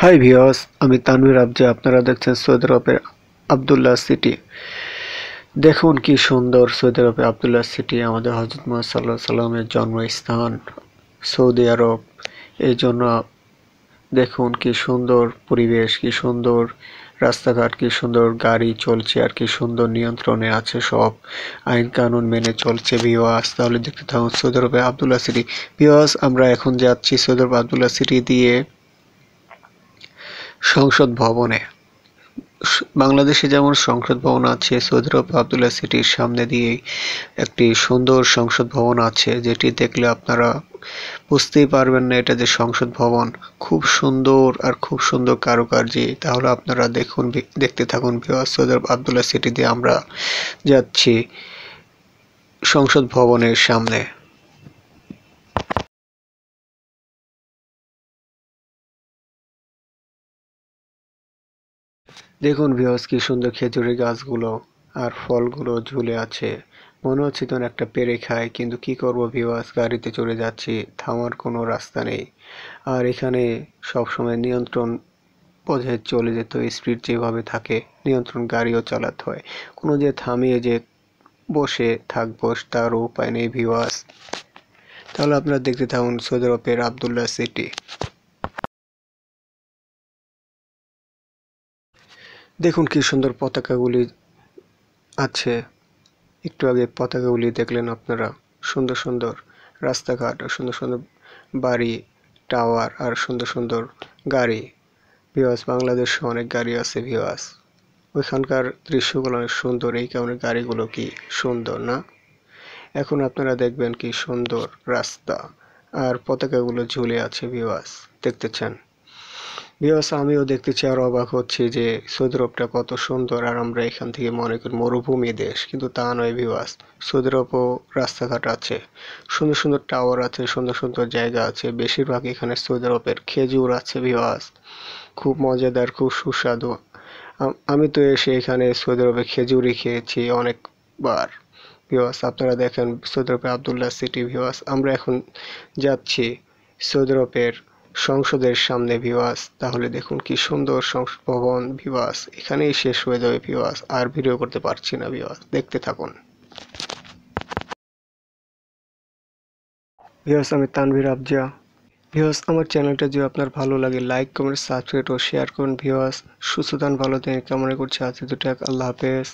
Hi viewers, আমি তানভীর আবজা। আপনারা দেখছেন সৌদি আরবের আবদুল্লাহ সিটি। দেখুন কি সুন্দর সৌদি আরবের আবদুল্লাহ সিটি। আমাদের হযরত মুহাম্মদ সাল্লাল্লাহু আলাইহি সাল্লামের জন্মস্থান সৌদি আরব। এই জন্য দেখুন কি সুন্দর পরিবেশ, কি সুন্দর রাস্তাঘাট, কি সুন্দর গাড়ি চলছে, আর কি সুন্দর নিয়ন্ত্রণে আছে, সব আইন কানুন মেনে চলছে ভিউয়ার্স। তাহলে দেখতে থাকুন সৌদি আরবের আবদুল্লাহ সিটি। ভিউয়ার্স, আমরা এখন যাচ্ছি সৌদি আরব আবদুল্লাহ সিটি দিয়ে সংসদ ভবনে। বাংলাদেশে যেমন সংসদ ভবন আছে, সৌদি আরব আবদুল্লাহ সিটির সামনে দিয়েই একটি সুন্দর সংসদ ভবন আছে, যেটি দেখলে আপনারা বুঝতেই পারবেন না এটা যে সংসদ ভবন। খুব সুন্দর আর খুব সুন্দর কারুকার্যে। তাহলে আপনারা দেখুন, দেখতে থাকুন ভিউয়ার্স। সৌদি আরব আবদুল্লাহ সিটি দিয়ে আমরা যাচ্ছি সংসদ ভবনের সামনে। দেখুন ভিউয়ার্স, কি সুন্দর খেজুরের গাছগুলো আর ফলগুলো ঝুলে আছে। মনে হচ্ছে যেন একটা পেড়ে খায়, কিন্তু কি করব ভিউয়ার্স, গাড়িতে চড়ে যাচ্ছি, থামার কোনো রাস্তা নেই। আর এখানে সবসময় নিয়ন্ত্রণ পথে চলে যেতে হয়, স্পিড যেভাবে থাকে নিয়ন্ত্রণ গাড়িও চালাতে হয়। কোনো যে থামিয়ে যে বসে থাকবো তারও উপায় নেই ভিউয়ার্স। তাহলে আপনারা দেখতে থাকুন সৌদি আরবের আবদুল্লাহ সিটি। দেখুন কি সুন্দর পতাকাগুলি আছে। একটু আগে পতাকাগুলি দেখলেন আপনারা। সুন্দর সুন্দর রাস্তাঘাট, সুন্দর সুন্দর বাড়ি, টাওয়ার, আর সুন্দর সুন্দর গাড়ি। ভিউয়ার্স, বাংলাদেশে অনেক গাড়ি আছে ভিউয়ার্স। ওইখানকার দৃশ্যগুলো অনেক সুন্দর, এই কারণে গাড়িগুলো কি সুন্দর না। এখন আপনারা দেখবেন কি সুন্দর রাস্তা আর পতাকাগুলো ঝুলে আছে ভিউয়ার্স, দেখতেছেন। ভিউয়ার্স, আমিও দেখতেছি আর অবাক হচ্ছি যে সৌদি আরবটা কত সুন্দর, আর আমরা এখান থেকে মনে করি মরুভূমি দেশ, কিন্তু তা নয় ভিউয়ার্স। সৌদি আরবও রাস্তাঘাট আছে, সুন্দর সুন্দর টাওয়ার আছে, সুন্দর সুন্দর জায়গা আছে। বেশিরভাগ এখানে সৌদি আরবের খেজুর আছে ভিউয়ার্স, খুব মজাদার, খুব সুস্বাদু। আমি তো এসে এখানে সৌদি আরবে খেজুরই খেয়েছি অনেকবার ভিউয়ার্স। আপনারা দেখেন সৌদি আরবের আবদুল্লাহ সিটি ভিউয়ার্স। আমরা এখন যাচ্ছি সৌদি আরবের সংসদের সামনে ভিউয়ার্স। তাহলে দেখুন কি সুন্দর সংসদ ভবন ভিউয়ার্স। এখানেই শেষ হয়ে যাবে ভিউয়ার্স, আর ভিডিও করতে পারছি না ভিউয়ার্স, দেখতে থাকুন ভিউয়ার্স। আমি তানভীর আবজা। ভিউয়ার্স, আমার চ্যানেলটা যদি আপনার ভালো লাগে, লাইক কমেন্ট সাবস্ক্রাইব ও শেয়ার করুন ভিউয়ার্স। সুস্থ থাকুন, ভালো থাকুন কামনা করছি। আজ দুটো আল্লাহ হাফেজ।